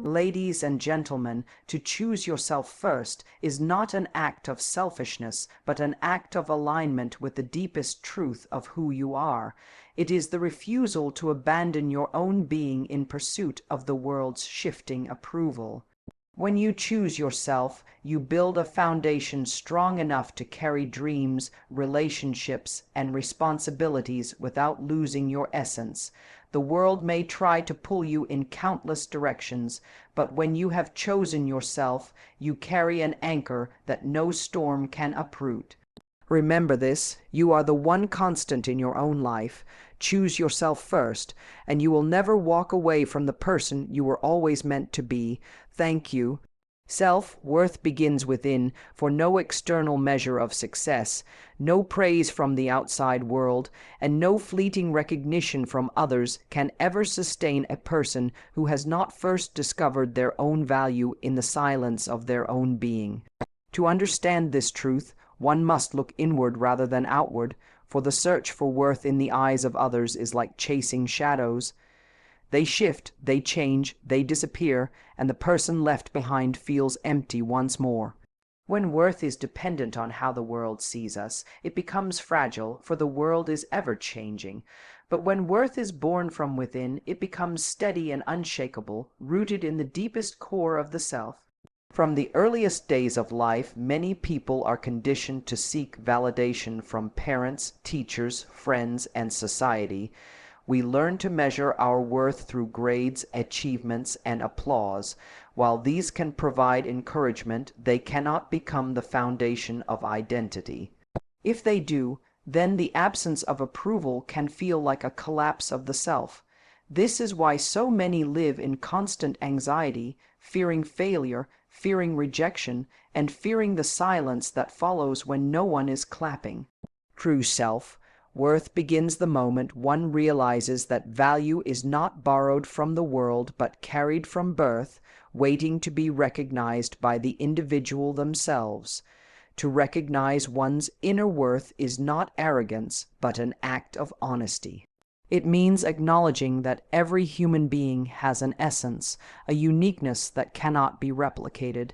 Ladies and gentlemen, to choose yourself first is not an act of selfishness, but an act of alignment with the deepest truth of who you are. It is the refusal to abandon your own being in pursuit of the world's shifting approval. When you choose yourself, you build a foundation strong enough to carry dreams, relationships, and responsibilities without losing your essence. The world may try to pull you in countless directions, but when you have chosen yourself, you carry an anchor that no storm can uproot. Remember this, you are the one constant in your own life. Choose yourself first, and you will never walk away from the person you were always meant to be. Thank you. Self-worth begins within, for no external measure of success, no praise from the outside world, and no fleeting recognition from others can ever sustain a person who has not first discovered their own value in the silence of their own being. To understand this truth, one must look inward rather than outward, for the search for worth in the eyes of others is like chasing shadows. They shift, they change, they disappear, and the person left behind feels empty once more. When worth is dependent on how the world sees us, it becomes fragile, for the world is ever changing. But when worth is born from within, it becomes steady and unshakable, rooted in the deepest core of the self. From the earliest days of life, many people are conditioned to seek validation from parents, teachers, friends, and society. We learn to measure our worth through grades, achievements, and applause. While these can provide encouragement, they cannot become the foundation of identity. If they do, then the absence of approval can feel like a collapse of the self. This is why so many live in constant anxiety, fearing failure, fearing rejection, and fearing the silence that follows when no one is clapping. True self-worth begins the moment one realizes that value is not borrowed from the world but carried from birth, waiting to be recognized by the individual themselves. To recognize one's inner worth is not arrogance, but an act of honesty. It means acknowledging that every human being has an essence, a uniqueness that cannot be replicated.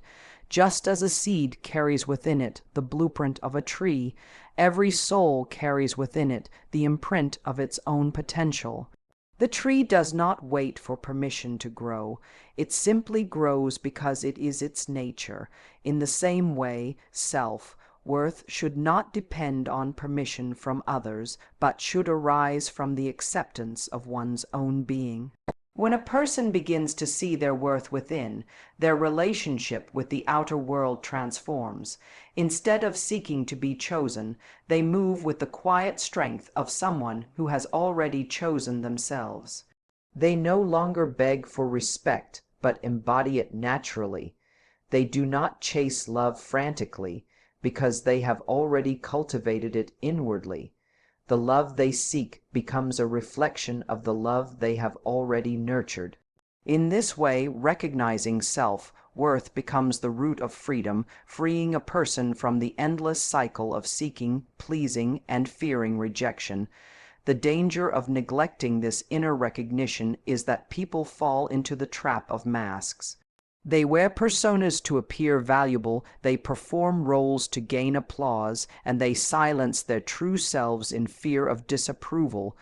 Just as a seed carries within it the blueprint of a tree, every soul carries within it the imprint of its own potential. The tree does not wait for permission to grow. It simply grows because it is its nature. In the same way, self-worth should not depend on permission from others, but should arise from the acceptance of one's own being. When a person begins to see their worth within, their relationship with the outer world transforms. Instead of seeking to be chosen, they move with the quiet strength of someone who has already chosen themselves. They no longer beg for respect, but embody it naturally. They do not chase love frantically, because they have already cultivated it inwardly. The love they seek becomes a reflection of the love they have already nurtured. In this way, recognizing self-worth becomes the root of freedom, freeing a person from the endless cycle of seeking, pleasing, and fearing rejection. The danger of neglecting this inner recognition is that people fall into the trap of masks. They wear personas to appear valuable, they perform roles to gain applause, and they silence their true selves in fear of disapproval.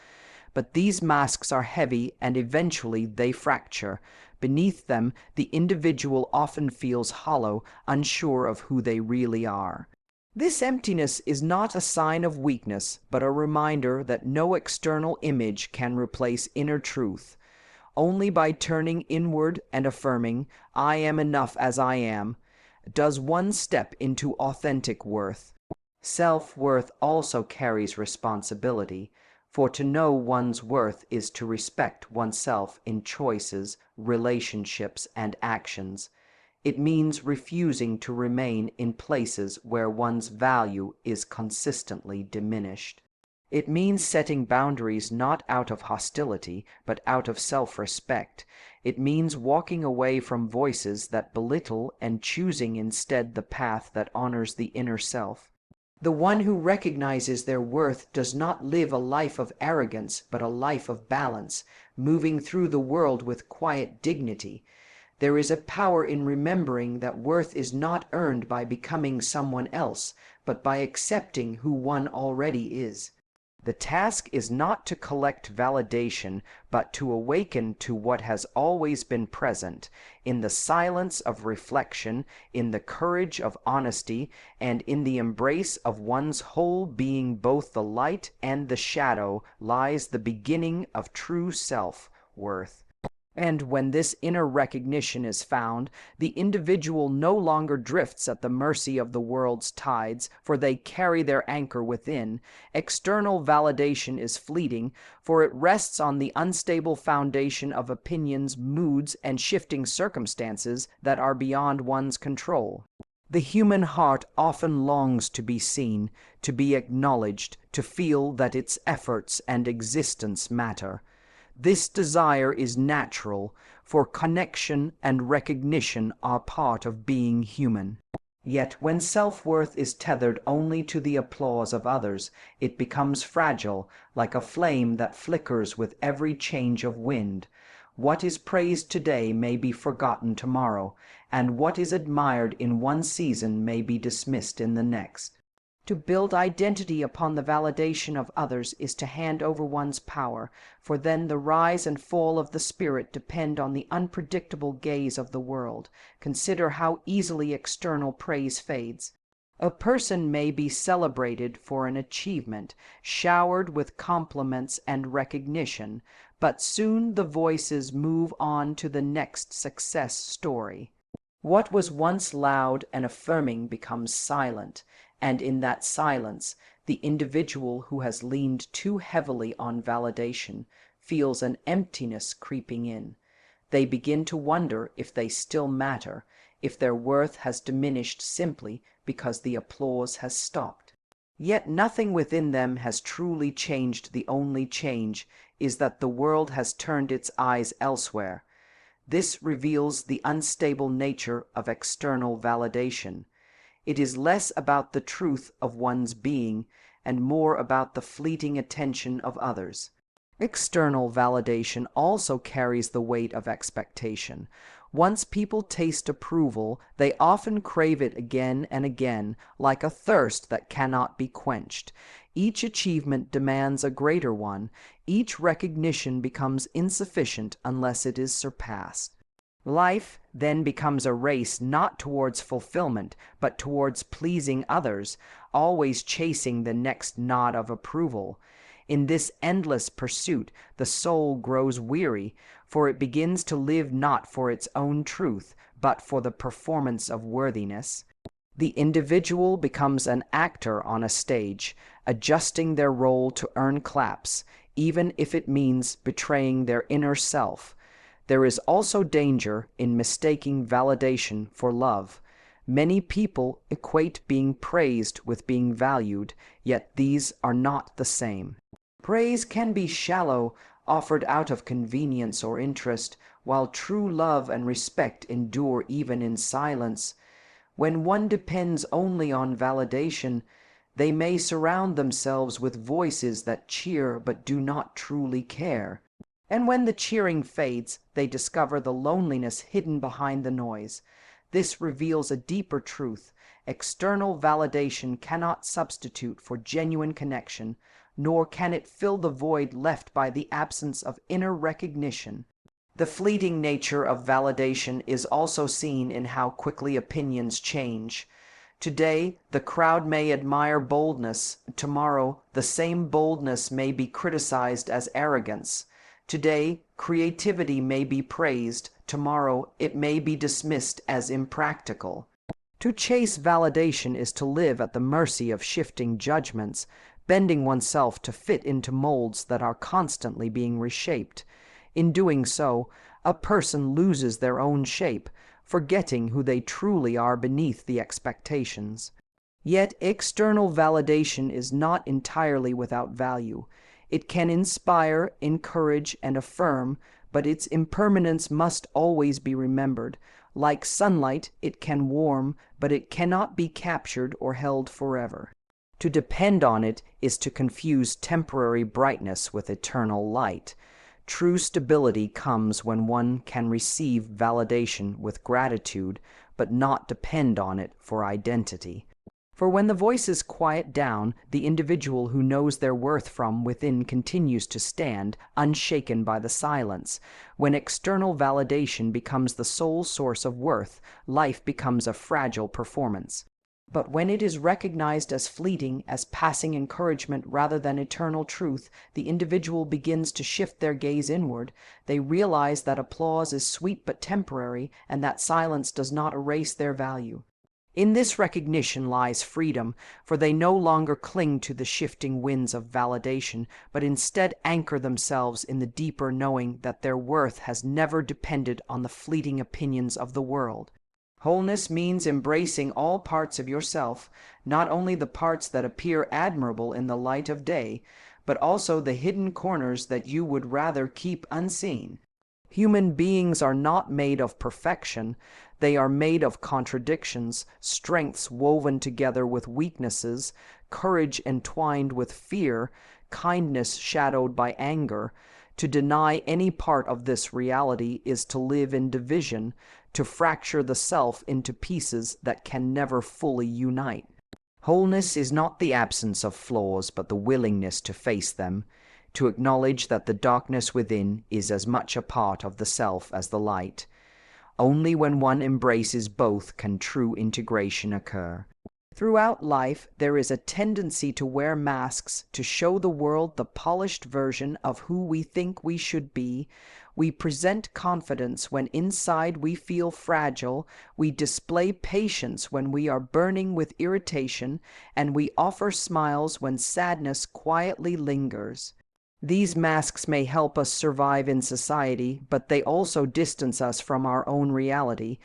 But these masks are heavy, and eventually they fracture. Beneath them, the individual often feels hollow, unsure of who they really are. This emptiness is not a sign of weakness, but a reminder that no external image can replace inner truth. Only by turning inward and affirming, "I am enough as I am," does one step into authentic worth. Self-worth also carries responsibility, for to know one's worth is to respect oneself in choices, relationships, and actions. It means refusing to remain in places where one's value is consistently diminished. It means setting boundaries not out of hostility, but out of self-respect. It means walking away from voices that belittle and choosing instead the path that honors the inner self. The one who recognizes their worth does not live a life of arrogance, but a life of balance, moving through the world with quiet dignity. There is a power in remembering that worth is not earned by becoming someone else, but by accepting who one already is. The task is not to collect validation, but to awaken to what has always been present, in the silence of reflection, in the courage of honesty, and in the embrace of one's whole being. Both the light and the shadow lies the beginning of true self-worth. And when this inner recognition is found, the individual no longer drifts at the mercy of the world's tides, for they carry their anchor within. External validation is fleeting, for it rests on the unstable foundation of opinions, moods, and shifting circumstances that are beyond one's control. The human heart often longs to be seen, to be acknowledged, to feel that its efforts and existence matter. This desire is natural, for connection and recognition are part of being human. Yet when self-worth is tethered only to the applause of others, it becomes fragile, like a flame that flickers with every change of wind. What is praised today may be forgotten tomorrow, and what is admired in one season may be dismissed in the next. To build identity upon the validation of others is to hand over one's power, for then the rise and fall of the spirit depend on the unpredictable gaze of the world. Consider how easily external praise fades. A person may be celebrated for an achievement, showered with compliments and recognition, but soon the voices move on to the next success story. What was once loud and affirming becomes silent, and in that silence, the individual who has leaned too heavily on validation feels an emptiness creeping in. They begin to wonder if they still matter, if their worth has diminished simply because the applause has stopped. Yet nothing within them has truly changed. The only change is that the world has turned its eyes elsewhere. This reveals the unstable nature of external validation. It is less about the truth of one's being and more about the fleeting attention of others. External validation also carries the weight of expectation. Once people taste approval, they often crave it again and again, like a thirst that cannot be quenched. Each achievement demands a greater one. Each recognition becomes insufficient unless it is surpassed. Life then becomes a race not towards fulfillment, but towards pleasing others, always chasing the next nod of approval. In this endless pursuit, the soul grows weary, for it begins to live not for its own truth, but for the performance of worthiness. The individual becomes an actor on a stage, adjusting their role to earn claps, even if it means betraying their inner self. There is also danger in mistaking validation for love. Many people equate being praised with being valued, yet these are not the same. Praise can be shallow, offered out of convenience or interest, while true love and respect endure even in silence. When one depends only on validation, they may surround themselves with voices that cheer but do not truly care. And when the cheering fades, they discover the loneliness hidden behind the noise. This reveals a deeper truth. External validation cannot substitute for genuine connection, nor can it fill the void left by the absence of inner recognition. The fleeting nature of validation is also seen in how quickly opinions change. Today, the crowd may admire boldness. Tomorrow, the same boldness may be criticized as arrogance. Today, creativity may be praised. Tomorrow, it may be dismissed as impractical. To chase validation is to live at the mercy of shifting judgments, bending oneself to fit into molds that are constantly being reshaped. In doing so, a person loses their own shape, forgetting who they truly are beneath the expectations. Yet external validation is not entirely without value. It can inspire, encourage, and affirm, but its impermanence must always be remembered. Like sunlight, it can warm, but it cannot be captured or held forever. To depend on it is to confuse temporary brightness with eternal light. True stability comes when one can receive validation with gratitude, but not depend on it for identity. For when the voices quiet down, the individual who knows their worth from within continues to stand, unshaken by the silence. When external validation becomes the sole source of worth, life becomes a fragile performance. But when it is recognized as fleeting, as passing encouragement rather than eternal truth, the individual begins to shift their gaze inward. They realize that applause is sweet but temporary, and that silence does not erase their value. In this recognition lies freedom, for they no longer cling to the shifting winds of validation, but instead anchor themselves in the deeper knowing that their worth has never depended on the fleeting opinions of the world. Wholeness means embracing all parts of yourself, not only the parts that appear admirable in the light of day, but also the hidden corners that you would rather keep unseen. Human beings are not made of perfection. They are made of contradictions, strengths woven together with weaknesses, courage entwined with fear, kindness shadowed by anger. To deny any part of this reality is to live in division, to fracture the self into pieces that can never fully unite. Wholeness is not the absence of flaws, but the willingness to face them, to acknowledge that the darkness within is as much a part of the self as the light. Only when one embraces both can true integration occur. Throughout life, there is a tendency to wear masks to show the world the polished version of who we think we should be. We present confidence when inside we feel fragile. We display patience when we are burning with irritation, and we offer smiles when sadness quietly lingers. These masks may help us survive in society, but they also distance us from our own reality.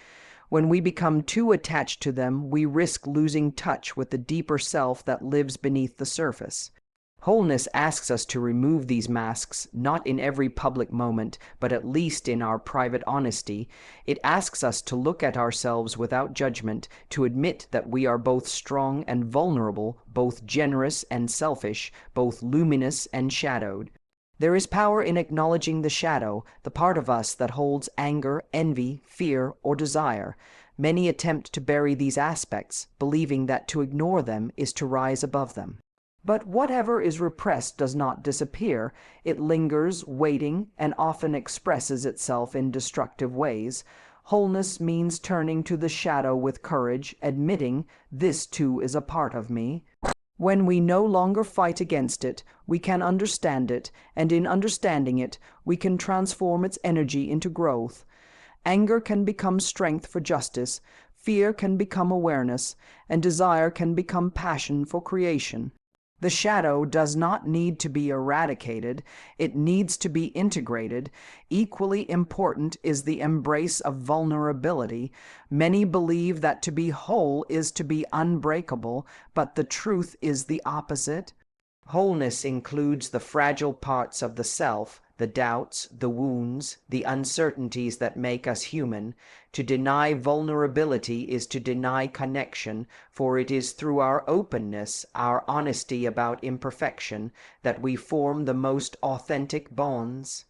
When we become too attached to them, we risk losing touch with the deeper self that lives beneath the surface. Wholeness asks us to remove these masks, not in every public moment, but at least in our private honesty. It asks us to look at ourselves without judgment, to admit that we are both strong and vulnerable, both generous and selfish, both luminous and shadowed. There is power in acknowledging the shadow, the part of us that holds anger, envy, fear, or desire. Many attempt to bury these aspects, believing that to ignore them is to rise above them. But whatever is repressed does not disappear. It lingers, waiting, and often expresses itself in destructive ways. Wholeness means turning to the shadow with courage, admitting, "This too is a part of me." When we no longer fight against it, we can understand it, and in understanding it, we can transform its energy into growth. Anger can become strength for justice, fear can become awareness, and desire can become passion for creation. The shadow does not need to be eradicated, it needs to be integrated. Equally important is the embrace of vulnerability. Many believe that to be whole is to be unbreakable, but the truth is the opposite. Wholeness includes the fragile parts of the self, the doubts, the wounds, the uncertainties that make us human. To deny vulnerability is to deny connection, for it is through our openness, our honesty about imperfection, that we form the most authentic bonds.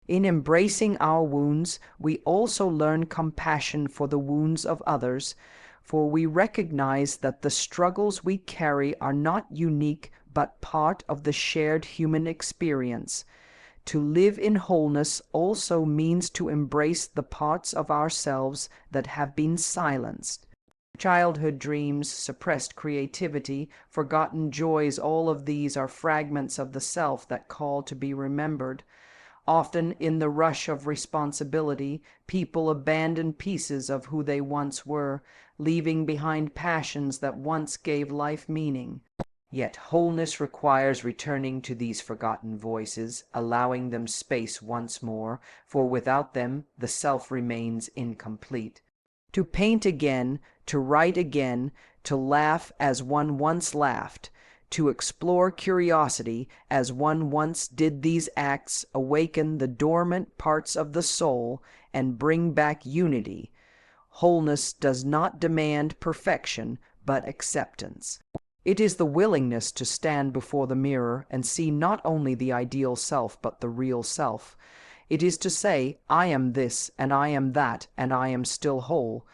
In embracing our wounds, we also learn compassion for the wounds of others, for we recognize that the struggles we carry are not unique but part of the shared human experience. To live in wholeness also means to embrace the parts of ourselves that have been silenced. Childhood dreams, suppressed creativity, forgotten joys, all of these are fragments of the self that call to be remembered. Often in the rush of responsibility, people abandon pieces of who they once were, leaving behind passions that once gave life meaning. Yet wholeness requires returning to these forgotten voices, allowing them space once more, for without them the self remains incomplete. To paint again, to write again, to laugh as one once laughed, to explore curiosity as one once did, these acts awaken the dormant parts of the soul and bring back unity. Wholeness does not demand perfection, but acceptance. It is the willingness to stand before the mirror and see not only the ideal self but the real self. It is to say, I am this, and I am that, and I am still whole.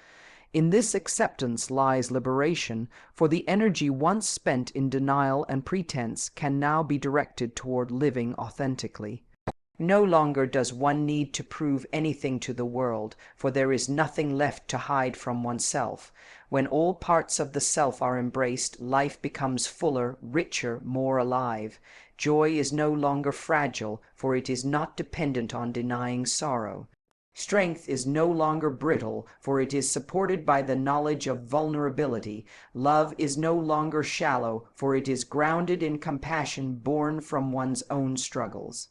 In this acceptance lies liberation, for the energy once spent in denial and pretense can now be directed toward living authentically. No longer does one need to prove anything to the world, for there is nothing left to hide from oneself. When all parts of the self are embraced, life becomes fuller, richer, more alive. Joy is no longer fragile, for it is not dependent on denying sorrow. Strength is no longer brittle, for it is supported by the knowledge of vulnerability. Love is no longer shallow, for it is grounded in compassion born from one's own struggles.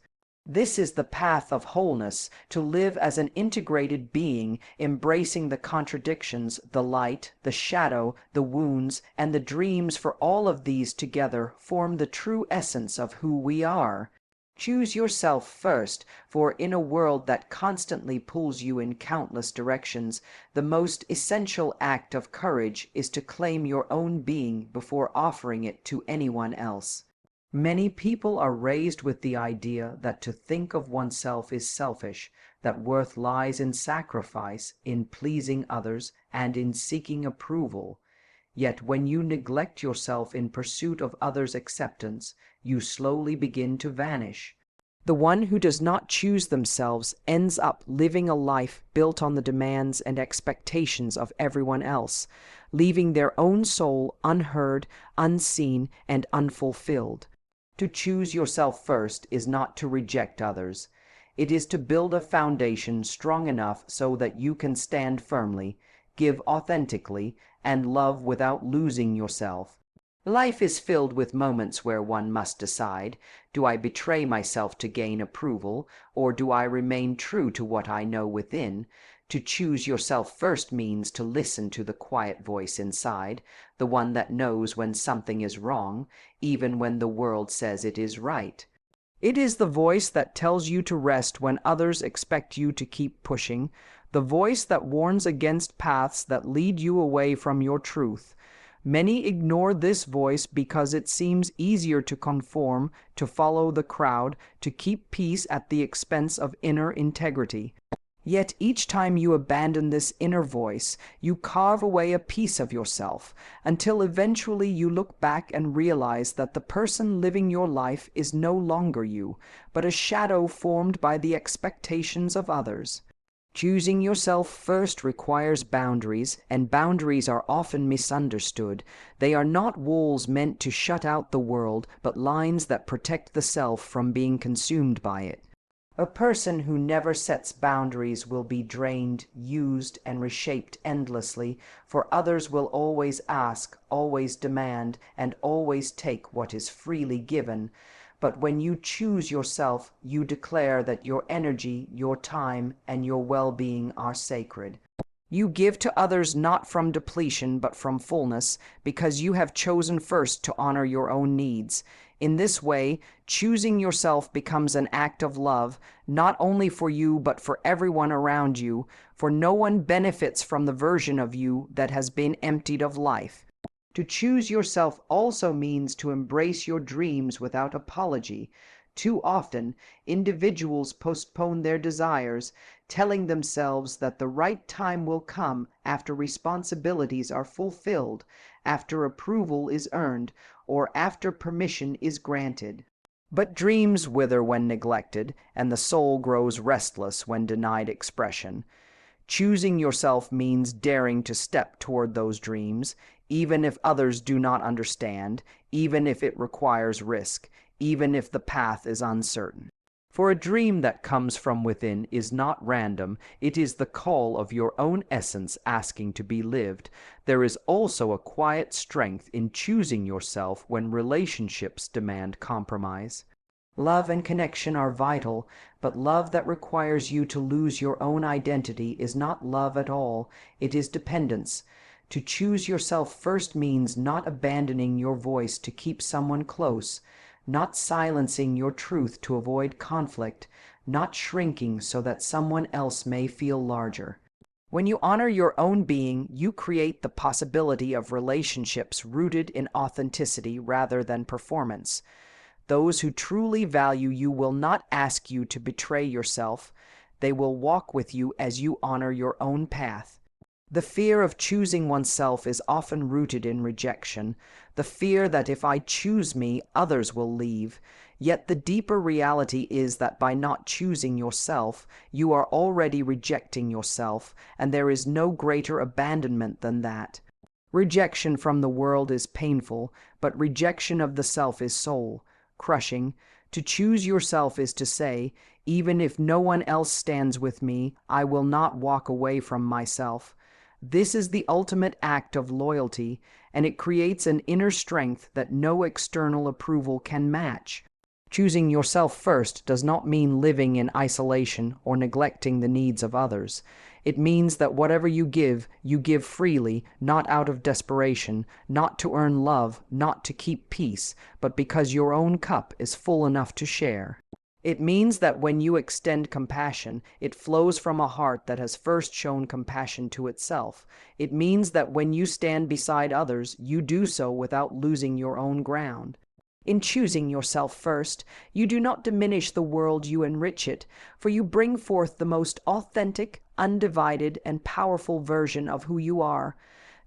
This is the path of wholeness, to live as an integrated being, embracing the contradictions, the light, the shadow, the wounds, and the dreams, for all of these together form the true essence of who we are. Choose yourself first, for in a world that constantly pulls you in countless directions, the most essential act of courage is to claim your own being before offering it to anyone else. Many people are raised with the idea that to think of oneself is selfish, that worth lies in sacrifice, in pleasing others, and in seeking approval. Yet when you neglect yourself in pursuit of others' acceptance, you slowly begin to vanish. The one who does not choose themselves ends up living a life built on the demands and expectations of everyone else, leaving their own soul unheard, unseen, and unfulfilled. To choose yourself first is not to reject others. It is to build a foundation strong enough so that you can stand firmly, give authentically, and love without losing yourself. Life is filled with moments where one must decide, do I betray myself to gain approval, or do I remain true to what I know within? To choose yourself first means to listen to the quiet voice inside, the one that knows when something is wrong, even when the world says it is right. It is the voice that tells you to rest when others expect you to keep pushing, the voice that warns against paths that lead you away from your truth. Many ignore this voice because it seems easier to conform, to follow the crowd, to keep peace at the expense of inner integrity. Yet each time you abandon this inner voice, you carve away a piece of yourself, until eventually you look back and realize that the person living your life is no longer you, but a shadow formed by the expectations of others. Choosing yourself first requires boundaries, and boundaries are often misunderstood. They are not walls meant to shut out the world, but lines that protect the self from being consumed by it. A person who never sets boundaries will be drained, used, and reshaped endlessly, for others will always ask, always demand, and always take what is freely given. But when you choose yourself, you declare that your energy, your time, and your well-being are sacred. You give to others not from depletion but from fullness, because you have chosen first to honor your own needs. In this way, choosing yourself becomes an act of love, not only for you but for everyone around you, for no one benefits from the version of you that has been emptied of life. To choose yourself also means to embrace your dreams without apology. Too often, individuals postpone their desires, telling themselves that the right time will come after responsibilities are fulfilled, after approval is earned, or after permission is granted. But dreams wither when neglected, and the soul grows restless when denied expression. Choosing yourself means daring to step toward those dreams, even if others do not understand, even if it requires risk, even if the path is uncertain. For a dream that comes from within is not random, it is the call of your own essence asking to be lived. There is also a quiet strength in choosing yourself when relationships demand compromise. Love and connection are vital, but love that requires you to lose your own identity is not love at all, it is dependence. To choose yourself first means not abandoning your voice to keep someone close, not silencing your truth to avoid conflict, not shrinking so that someone else may feel larger. When you honor your own being, you create the possibility of relationships rooted in authenticity rather than performance. Those who truly value you will not ask you to betray yourself. They will walk with you as you honor your own path. The fear of choosing oneself is often rooted in rejection, the fear that if I choose me, others will leave. Yet the deeper reality is that by not choosing yourself, you are already rejecting yourself, and there is no greater abandonment than that. Rejection from the world is painful, but rejection of the self is soul crushing. To choose yourself is to say, even if no one else stands with me, I will not walk away from myself. This is the ultimate act of loyalty, and it creates an inner strength that no external approval can match. Choosing yourself first does not mean living in isolation or neglecting the needs of others. It means that whatever you give freely, not out of desperation, not to earn love, not to keep peace, but because your own cup is full enough to share. It means that when you extend compassion, it flows from a heart that has first shown compassion to itself. It means that when you stand beside others, you do so without losing your own ground. In choosing yourself first, you do not diminish the world, you enrich it, for you bring forth the most authentic, undivided, and powerful version of who you are.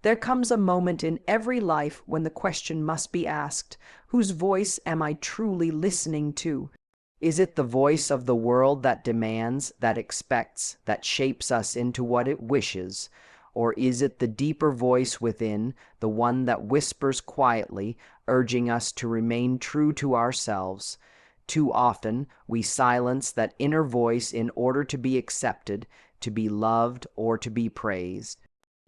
There comes a moment in every life when the question must be asked, whose voice am I truly listening to? Is it the voice of the world that demands, that expects, that shapes us into what it wishes? Or is it the deeper voice within, the one that whispers quietly, urging us to remain true to ourselves? Too often, we silence that inner voice in order to be accepted, to be loved, or to be praised.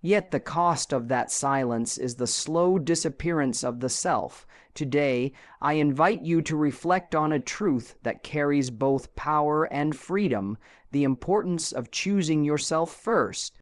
Yet the cost of that silence is the slow disappearance of the self. Today, I invite you to reflect on a truth that carries both power and freedom, the importance of choosing yourself first.